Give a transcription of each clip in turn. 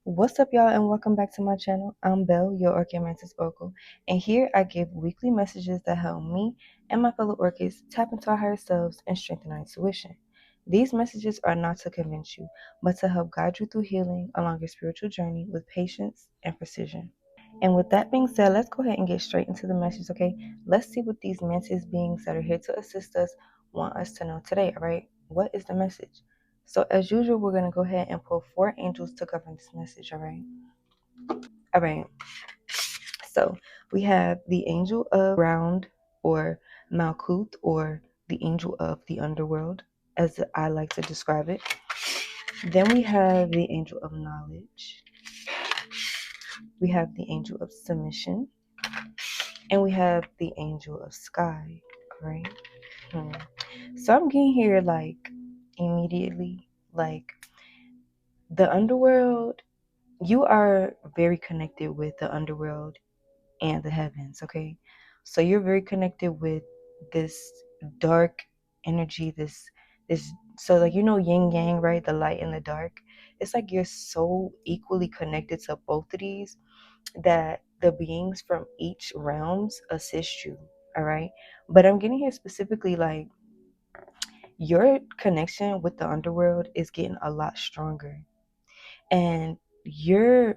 What's up, y'all, and welcome back to my channel. I'm Belle, your Orchid Mantis Oracle, and here I give weekly messages that help me and my fellow orchids tap into our higher selves and strengthen our intuition. These messages are not to convince you, but to help guide you through healing along your spiritual journey with patience and precision. And with that being said, let's go ahead and get straight into the message, okay? Let's see what these mantis beings that are here to assist us want us to know today, all right? What is the message? So, as usual, we're going to go ahead and pull four angels to govern this message, all right? All right. So, we have the angel of ground or Malkuth, or the angel of the underworld, as I like to describe it. Then we have the angel of knowledge. We have the angel of submission. And we have the angel of sky, right? So I'm getting here like immediately, like the underworld, you are very connected with the underworld and the heavens, okay? So you're very connected with this dark energy, this so like yin yang, right? The light and the dark. It's like you're so equally connected to both of these that the beings from each realms assist you, all right? But I'm getting here specifically like your connection with the underworld is getting a lot stronger, and you're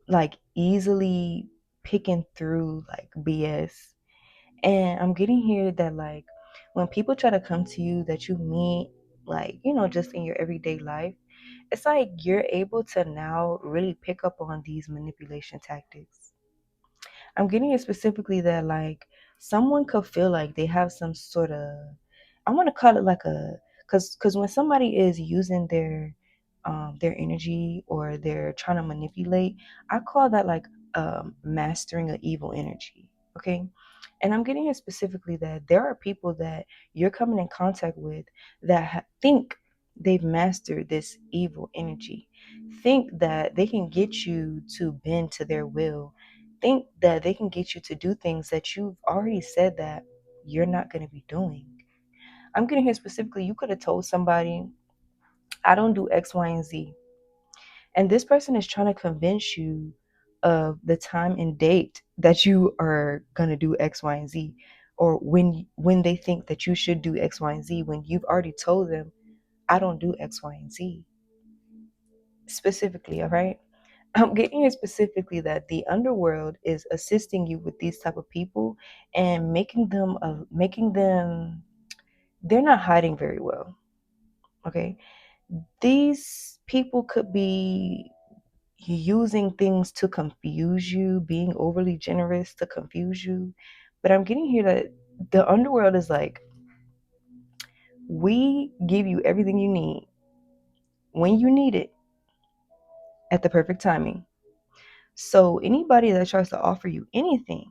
like easily picking through like BS. And I'm getting here that like when people try to come to you that you meet, like, just in your everyday life, it's like you're able to now really pick up on these manipulation tactics. I'm getting it specifically that like someone could feel like they have some sort of, I want to call it like a, because when somebody is using their energy, or they're trying to manipulate, I call that like mastering an evil energy. Okay. And I'm getting here specifically that there are people that you're coming in contact with that think they've mastered this evil energy, think that they can get you to bend to their will, think that they can get you to do things that you've already said that you're not going to be doing. I'm getting here specifically, you could have told somebody, I don't do X, Y, and Z. And this person is trying to convince you of the time and date that you are going to do X, Y, and Z, or when they think that you should do X, Y, and Z, when you've already told them, I don't do X, Y, and Z. Specifically, all right? I'm getting here specifically that the underworld is assisting you with these type of people and making them they're not hiding very well. Okay, these people could be using things to confuse you, being overly generous to confuse you. But I'm getting here that the underworld is like, we give you everything you need when you need it at the perfect timing. So anybody that tries to offer you anything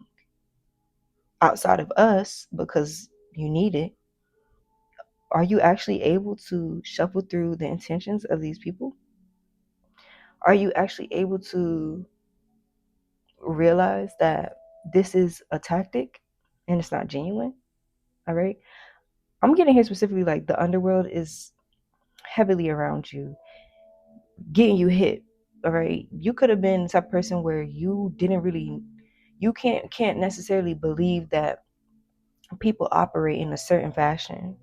outside of us because you need it, are you actually able to shuffle through the intentions of these people? Are you actually able to realize that this is a tactic and it's not genuine? All right. I'm getting here specifically like the underworld is heavily around you, getting you hit. All right. You could have been the type of person where you didn't really, you can't necessarily believe that people operate in a certain fashion.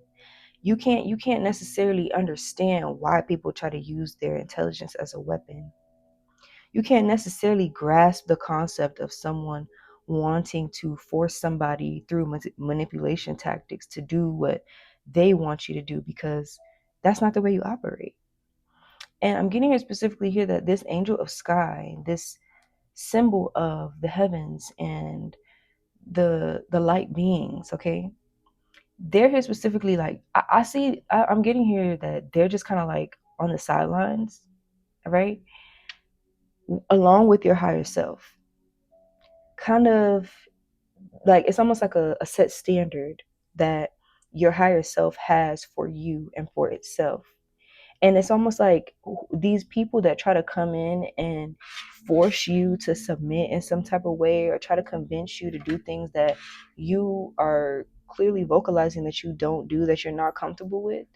You can't necessarily understand why people try to use their intelligence as a weapon. You can't necessarily grasp the concept of someone wanting to force somebody through manipulation tactics to do what they want you to do, because that's not the way you operate. And I'm getting it specifically here that this angel of sky, this symbol of the heavens and the light beings, okay, they're here specifically like I'm getting here that they're just kind of like on the sidelines, right, along with your higher self, kind of like it's almost like a set standard that your higher self has for you and for itself. And it's almost like these people that try to come in and force you to submit in some type of way, or try to convince you to do things that you are clearly vocalizing that you don't do, that you're not comfortable with.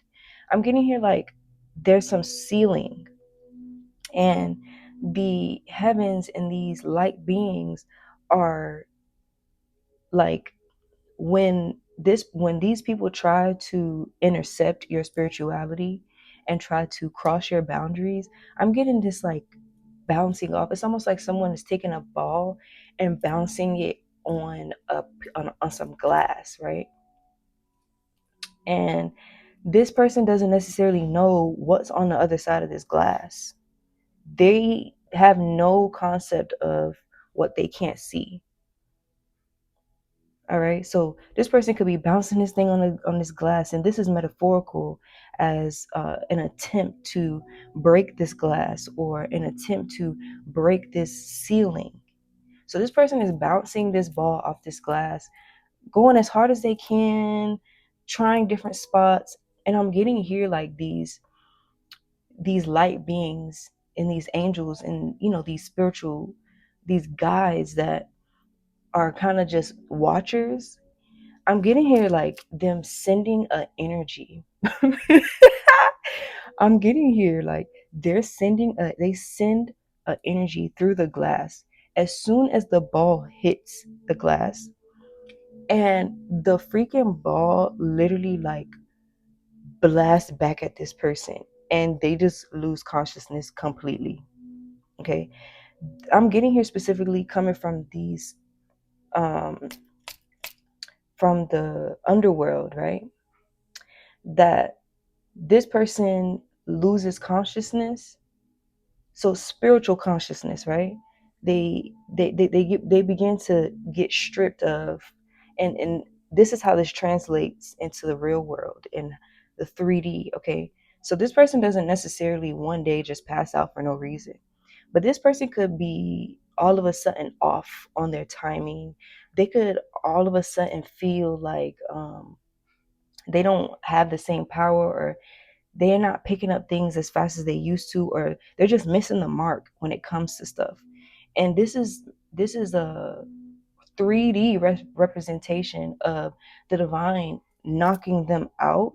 I'm getting here like there's some ceiling, and the heavens and these light beings are like, when these people try to intercept your spirituality and try to cross your boundaries, I'm getting this like bouncing off. It's almost like someone is taking a ball and bouncing it on some glass, right? And this person doesn't necessarily know what's on the other side of this glass. They have no concept of what they can't see. All right. So this person could be bouncing this thing on this glass, and this is metaphorical as an attempt to break this glass or an attempt to break this ceiling. So this person is bouncing this ball off this glass, going as hard as they can, trying different spots, and I'm getting here like these light beings and these angels and these spiritual, these guides that are kind of just watchers. I'm getting here like them sending an energy. I'm getting here like they send an energy through the glass as soon as the ball hits the glass, and the freaking ball literally like blasts back at this person, and they just lose consciousness completely. Okay, I'm getting here specifically coming from these um from the underworld, right? That this person loses consciousness, so spiritual consciousness, right? They begin to get stripped of, and this is how this translates into the real world in the 3D. Okay, so this person doesn't necessarily one day just pass out for no reason, but this person could be all of a sudden off on their timing. They could all of a sudden feel like they don't have the same power, or they're not picking up things as fast as they used to, or they're just missing the mark when it comes to stuff. And this is a 3D representation of the divine knocking them out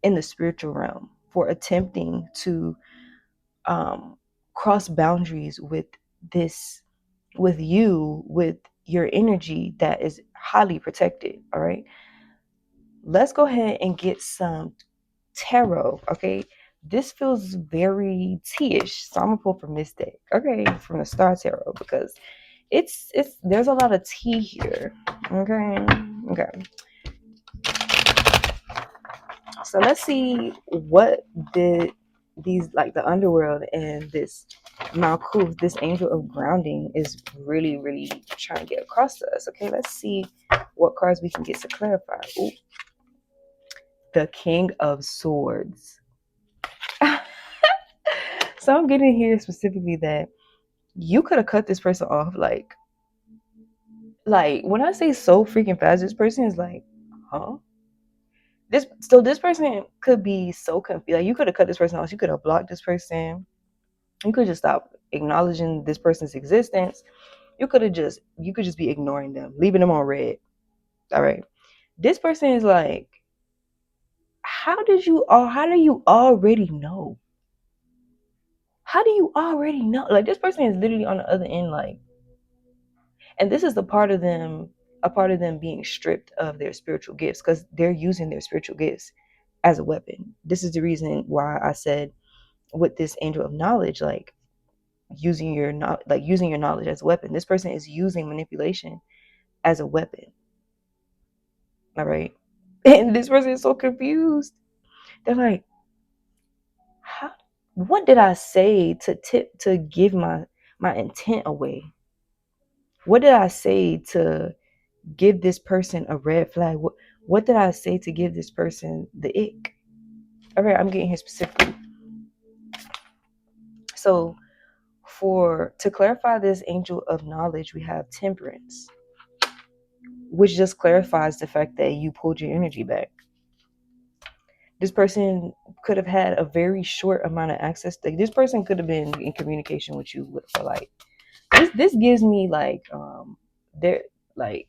in the spiritual realm for attempting to um, cross boundaries this with your energy that is highly protected. All right, let's go ahead and get some tarot. Okay, this feels very tea-ish, so I'm gonna pull from this deck, okay, from the Star Tarot, because it's there's a lot of tea here. Okay, okay. So let's see what did these, like the underworld and this Malkuth, this angel of grounding, is really, really trying to get across to us. Okay, let's see what cards we can get to clarify. Ooh, the King of Swords. So I'm getting here specifically that you could have cut this person off like when I say so freaking fast, this person is like, huh? This person could be so confused. Like, you could have cut this person off. You could have blocked this person. You could just stop acknowledging this person's existence. You could just be ignoring them, leaving them on red. All right. This person is like, how do you already know? How do you already know? Like, this person is literally on the other end, like, and this is a part of them being stripped of their spiritual gifts, because they're using their spiritual gifts as a weapon. This is the reason why I said with this angel of knowledge, like using your knowledge as a weapon. This person is using manipulation as a weapon. All right. And this person is so confused. They're like, how, what did I say to give my intent away? What did I say to give this person a red flag? What did I say to give this person the ick? All right, I'm getting here specifically. So to clarify this angel of knowledge, we have temperance, which just clarifies the fact that you pulled your energy back. This person could have had a very short amount of access. Like, this person could have been in communication with you for like this gives me like they're like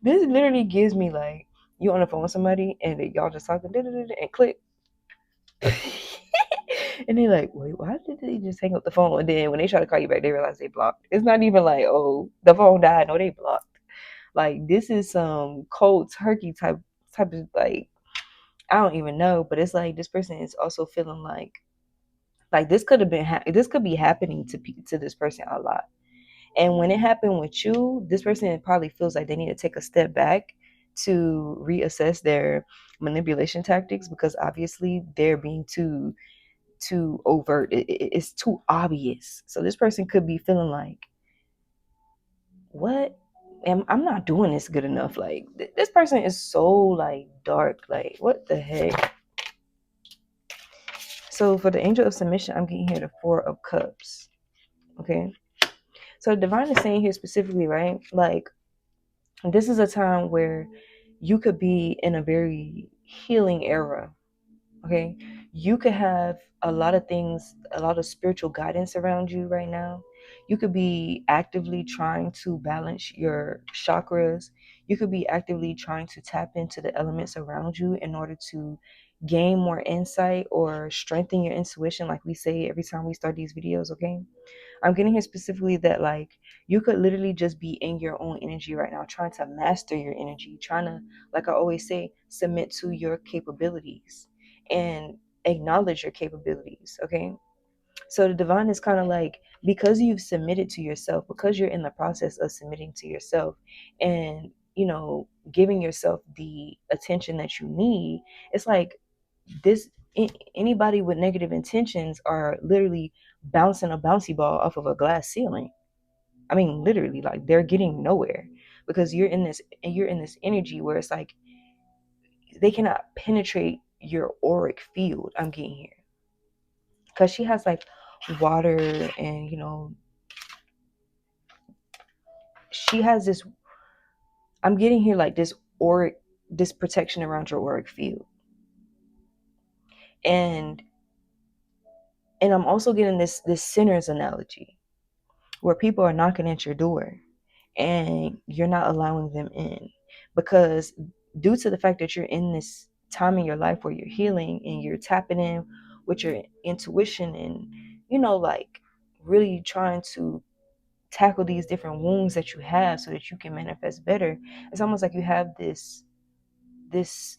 this literally gives me like you on the phone with somebody and y'all just talking and click. And they're like, wait, why did they just hang up the phone? And then when they try to call you back, they realize they blocked. It's not even like, oh, the phone died. No, they blocked. Like this is some cold turkey type of like, I don't even know, but it's like this person is also feeling like this could have been this could be happening to this person a lot. And when it happened with you, this person probably feels like they need to take a step back to reassess their manipulation tactics, because obviously they're being too overt. It's too obvious. So this person could be feeling like, what? I'm not doing this good enough. Like this person is so like dark. Like what the heck? So for the angel of submission, I'm getting here the Four of Cups. Okay. So the divine is saying here specifically, right? Like this is a time where you could be in a very healing era. Okay. You could have a lot of things, a lot of spiritual guidance around you right now. You could be actively trying to balance your chakras. You could be actively trying to tap into the elements around you in order to gain more insight or strengthen your intuition, like we say every time we start these videos. Okay. I'm getting here specifically that like you could literally just be in your own energy right now, trying to master your energy, trying to, like I always say, submit to your capabilities and acknowledge your capabilities. Okay. So the divine is kind of like, because you've submitted to yourself, because you're in the process of submitting to yourself and, giving yourself the attention that you need, it's like this anybody with negative intentions are literally bouncing a bouncy ball off of a glass ceiling. I mean, literally, like they're getting nowhere because you're in this energy where it's like they cannot penetrate your auric field. I'm getting here because she has like water, and she has this. I'm getting here like this auric, this protection around your auric field, and I'm also getting this sinner's analogy where people are knocking at your door and you're not allowing them in, because due to the fact that you're in this time in your life where you're healing and you're tapping in with your intuition and like really trying to tackle these different wounds that you have so that you can manifest better. It's almost like you have this this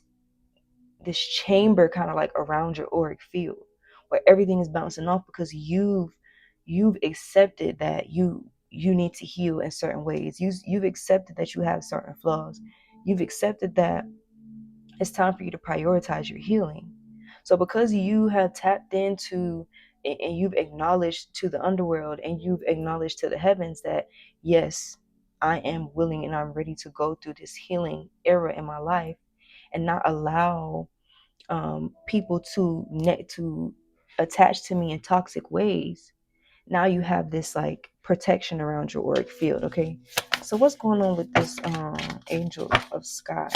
chamber kind of like around your auric field where everything is bouncing off because you've accepted that you need to heal in certain ways. You've accepted that you have certain flaws. You've accepted that it's time for you to prioritize your healing. So because you have tapped into and you've acknowledged to the underworld and you've acknowledged to the heavens that yes, I am willing and I'm ready to go through this healing era in my life and not allow people to attach to me in toxic ways. Now you have this like protection around your auric field. Okay, so what's going on with this angel of sky?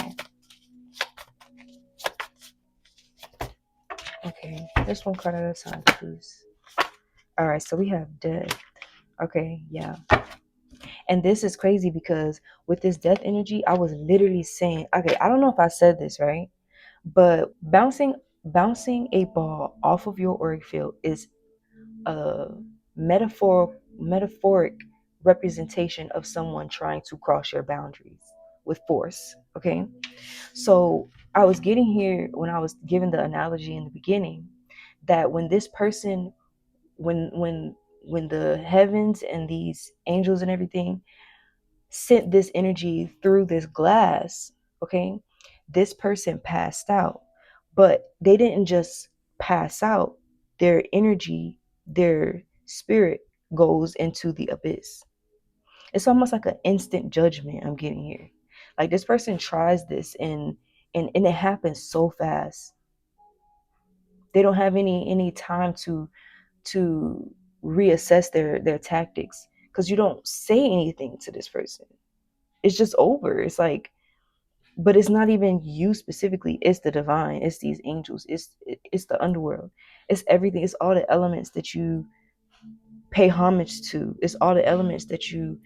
Okay, just one card at a time, please. All right, so we have death. Okay, yeah. And this is crazy because with this death energy, I was literally saying, okay, I don't know if I said this right, but bouncing a ball off of your auric field is a metaphoric representation of someone trying to cross your boundaries with force. Okay, so I was getting here when I was given the analogy in the beginning that when this person, when the heavens and these angels and everything sent this energy through this glass, okay, this person passed out, but they didn't just pass out. Their energy, their spirit goes into the abyss. It's almost like an instant judgment I'm getting here. Like this person tries this and it happens so fast. They don't have any time to reassess their tactics because you don't say anything to this person. It's just over. It's like, but it's not even you specifically. It's the divine. It's these angels. It's the underworld. It's everything. It's all the elements that you pay homage to. It's all the elements that you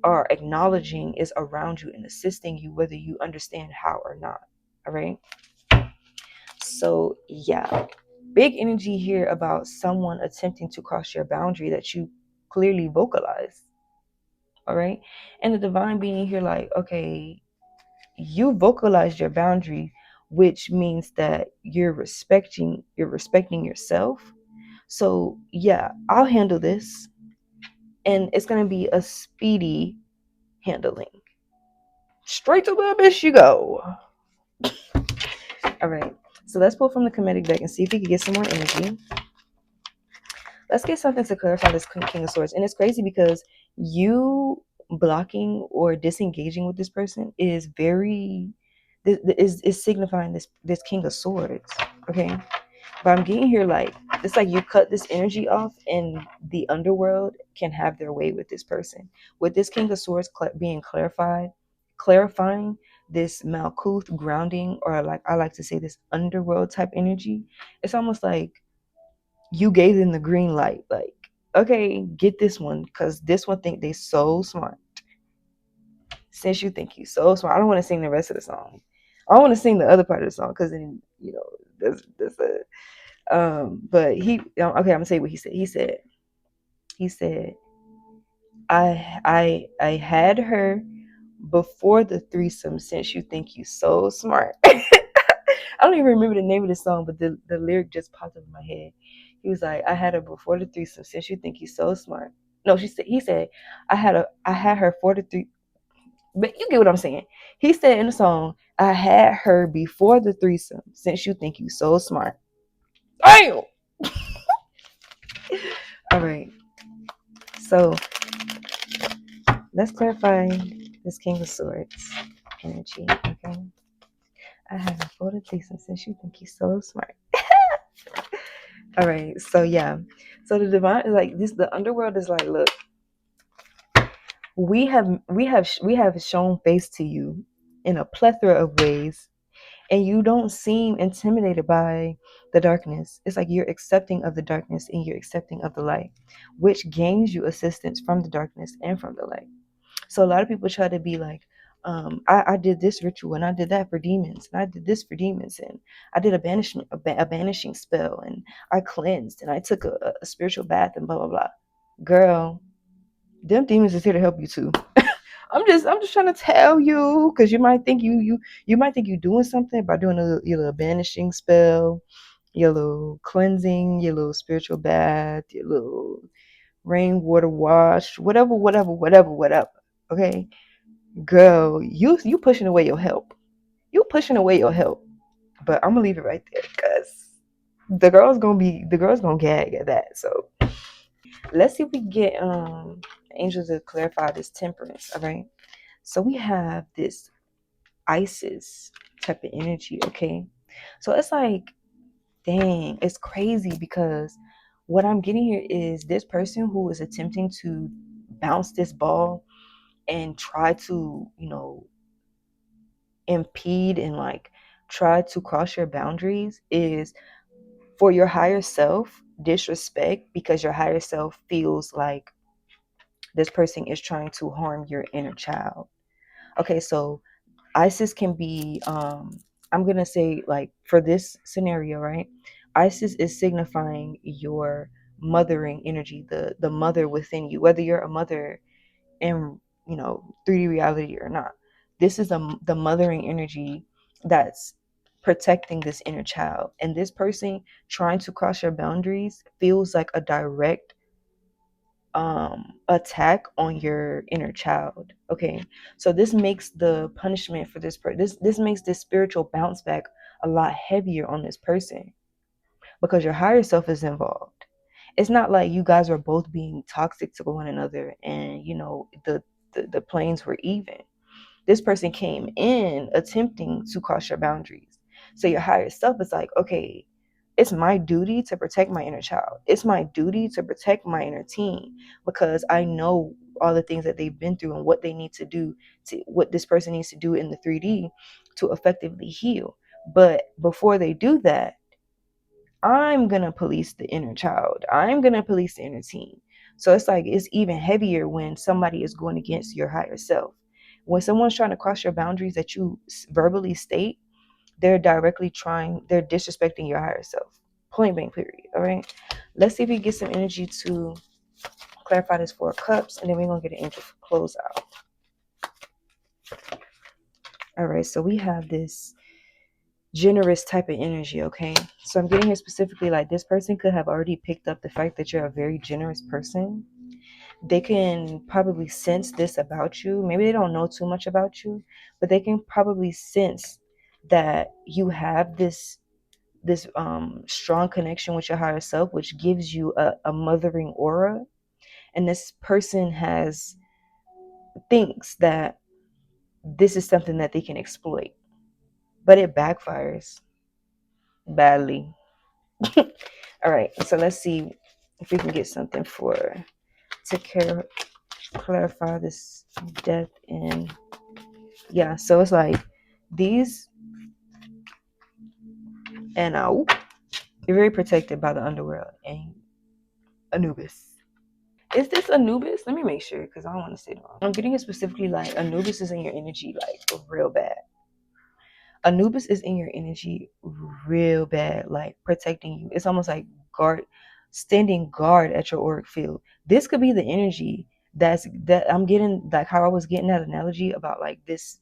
are acknowledging is around you and assisting you, whether you understand how or not. All right. So yeah. Big energy here about someone attempting to cross your boundary that you clearly vocalize. All right. And the divine being here, like, okay, you vocalized your boundary, which means that you're respecting yourself. So yeah, I'll handle this. And it's gonna be a speedy handling. Straight to the abyss you go. All right. So let's pull from the comedic deck and see if we can get some more energy. Let's get something to clarify this King of Swords. And it's crazy because you blocking or disengaging with this person is very is signifying this King of Swords. Okay. But I'm getting here like it's like you cut this energy off and the underworld can have their way with this person. With this King of Swords being clarifying this Malkuth grounding, or like I like to say this underworld type energy. It's almost like you gave them the green light. Like, okay, get this one because this one think they so smart. Since you think you so smart, I don't want to sing the rest of the song. I want to sing the other part of the song because then there's a but okay, I'm gonna say what he said. He said, I had her before the threesome since you think you so smart. I don't even remember the name of the song, but the lyric just popped up in my head. He was like, I had her before the threesome since you think you so smart. No, he said, I had her for the three, but you get what I'm saying. He said in the song, I had her before the threesome since you think you so smart. Damn. All right. So let's clarify this King of Swords energy. Okay. I have a photo Jason since you think he's so smart. All right. So yeah. So the divine is like this. The underworld is like, look, we have shown face to you in a plethora of ways, and you don't seem intimidated by the darkness. It's like you're accepting of the darkness and you're accepting of the light, which gains you assistance from the darkness and from the light. So a lot of people try to be like, I did this ritual and I did that for demons and I did this for demons and I did a banishment, a banishing spell and I cleansed and I took a spiritual bath and blah blah blah. Girl, them demons is here to help you too. I'm just trying to tell you because you might think you're doing something by doing your little banishing spell, your little cleansing, your little spiritual bath, your little rainwater wash, whatever. Okay, girl, you pushing away your help. You pushing away your help. But I'm gonna leave it right there because the girl's gonna gag at that. So let's see if we can get angels to clarify this temperance. All right. So we have this Isis type of energy. Okay. So it's like, dang, it's crazy because what I'm getting here is this person who is attempting to bounce this ball and try to, impede and like try to cross your boundaries is for your higher self disrespect because your higher self feels like this person is trying to harm your inner child. Okay, so Isis can be I'm going to say like for this scenario, right? Isis is signifying your mothering energy, the mother within you, whether you're a mother in 3D reality or not. This is the mothering energy that's protecting this inner child, and this person trying to cross your boundaries feels like a direct attack on your inner child. Okay, so this makes the punishment for this makes this spiritual bounce back a lot heavier on this person because your higher self is involved. It's not like you guys are both being toxic to one another and the planes were even. This person came in attempting to cross your boundaries. So your higher self is like, okay, it's my duty to protect my inner child. It's my duty to protect my inner teen because I know all the things that they've been through and what they need to do, to what this person needs to do in the 3D to effectively heal. But before they do that, I'm going to police the inner child. I'm going to police the inner teen. So it's like it's even heavier when somebody is going against your higher self. When someone's trying to cross your boundaries that you verbally state, they're disrespecting your higher self. point blank period. All right. Let's see if we get some energy to clarify this 4 of Cups, and then we're gonna get an angel for closeout. All right, so we have this generous type of energy. Okay, so I'm getting here specifically like this person could have already picked up the fact that you're a very generous person. They can probably sense this about you. Maybe they don't know too much about you, but they can probably sense that you have this strong connection with your higher self, which gives you a mothering aura. And this person thinks that this is something that they can exploit, but it backfires badly. All right, so let's see if we can get something to clarify this death. And yeah, so it's like these, and you're very protected by the underworld and Anubis. Is this Anubis? Let me make sure because I don't want to say it wrong. I'm getting it specifically like Anubis is in your energy like real bad. Anubis is in your energy real bad, like protecting you. It's almost like standing guard at your auric field. This could be the energy that I'm getting, like how I was getting that analogy about like this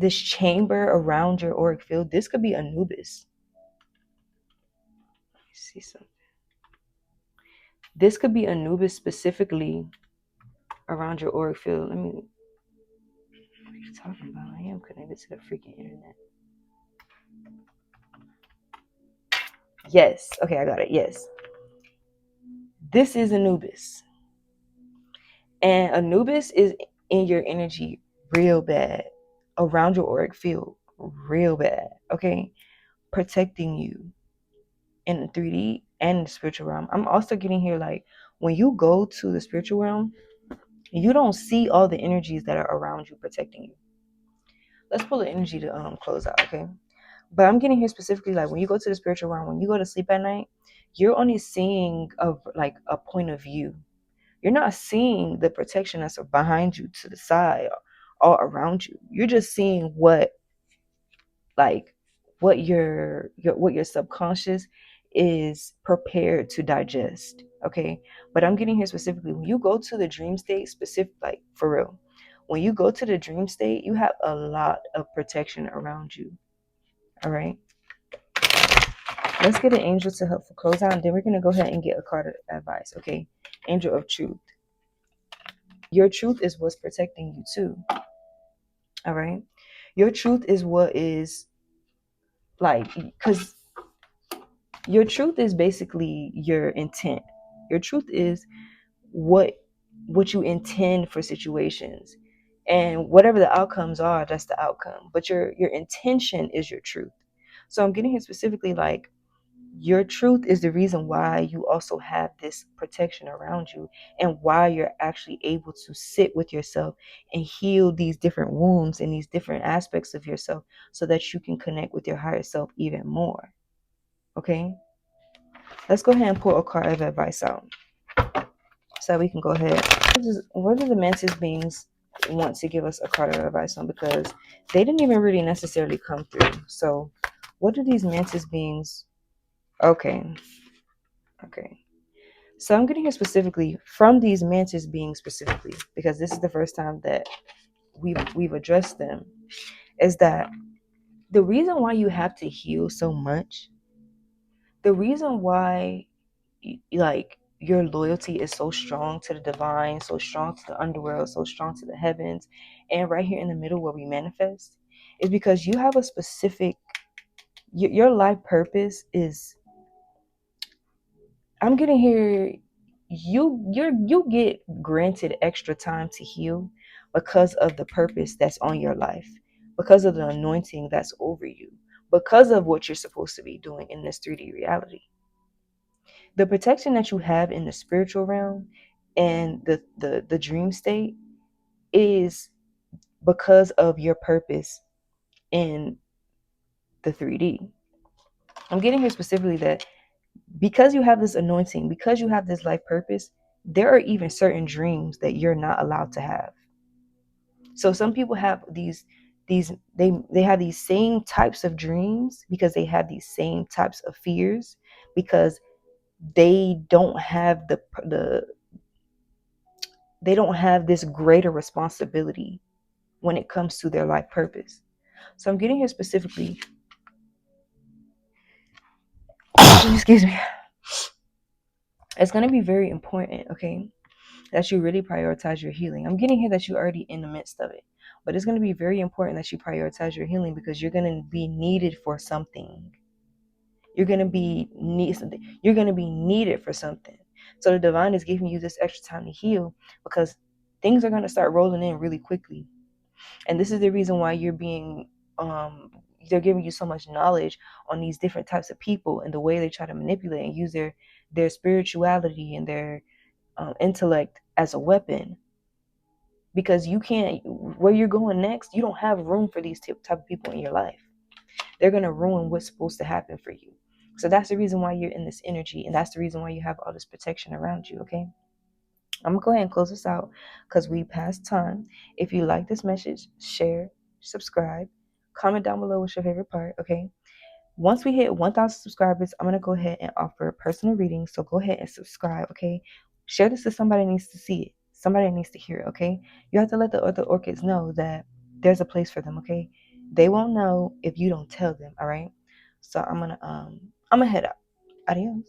chamber around your auric field. This could be Anubis. Let me see something. This could be Anubis specifically around your auric field. What are you talking about? I am connected to the freaking internet. Yes. Okay, I got it. Yes. This is Anubis. And Anubis is in your energy real bad, around your auric field real bad, okay? Protecting you in the 3D and the spiritual realm. I'm also getting here like when you go to the spiritual realm, you don't see all the energies that are around you protecting you. Let's pull the energy to close out, okay? But I'm getting here specifically like when you go to the spiritual realm, when you go to sleep at night, you're only seeing like a point of view. You're not seeing the protection that's behind you, to the side, all around you. You're just seeing what your subconscious is prepared to digest. Okay. But I'm getting here specifically when you go to the dream state, specific, like for real, when you go to the dream state, you have a lot of protection around you. All right. Let's get an angel to help for closeout, and then we're gonna go ahead and get a card of advice. Okay. Angel of truth. Your truth is what's protecting you too. All right. Your truth is what is like, because your truth is basically your intent. Your truth is what you intend for situations. And whatever the outcomes are, that's the outcome. But your intention is your truth. So I'm getting here specifically like your truth is the reason why you also have this protection around you and why you're actually able to sit with yourself and heal these different wounds and these different aspects of yourself so that you can connect with your higher self even more. Okay? Let's go ahead and pull a card of advice out so we can go ahead. What do the mantis beings want to give us a card of advice on? Because they didn't even really necessarily come through. So what do these mantis beings... Okay. So I'm getting here specifically from these mantis beings specifically, because this is the first time that we've addressed them, is that the reason why you have to heal so much, the reason why like your loyalty is so strong to the divine, so strong to the underworld, so strong to the heavens, and right here in the middle where we manifest, is because you have a specific your life purpose is... I'm getting here, you get granted extra time to heal because of the purpose that's on your life, because of the anointing that's over you, because of what you're supposed to be doing in this 3D reality. The protection that you have in the spiritual realm and the dream state is because of your purpose in the 3D. I'm getting here specifically that because you have this anointing, because you have this life purpose, there are even certain dreams that you're not allowed to have. So some people have these they have these same types of dreams because they have these same types of fears because they don't have they don't have this greater responsibility when it comes to their life purpose. So I'm getting here specifically. Excuse me. It's going to be very important, okay, that you really prioritize your healing. I'm getting here that you're already in the midst of it, but it's going to be very important that you prioritize your healing because you're going to be needed for something. You're going to be need something. You're going to be needed for something. So the divine is giving you this extra time to heal because things are going to start rolling in really quickly. And this is the reason why you're being they're giving you so much knowledge on these different types of people and the way they try to manipulate and use their spirituality and their intellect as a weapon, because you can't, where you're going next, you don't have room for these type of people in your life. They're going to ruin what's supposed to happen for you. So that's the reason why you're in this energy, and that's the reason why you have all this protection around you. Okay, I'm gonna go ahead and close this out because we passed time. If you like this message, share, subscribe, comment down below what's your favorite part. Okay, once we hit 1,000 subscribers, I'm going to go ahead and offer personal readings. So go ahead and subscribe, okay? Share this to somebody that needs to see it. Somebody that needs to hear it, okay? You have to let the other orchids know that there's a place for them, okay? They won't know if you don't tell them, all right? So I'm gonna head out. Adios.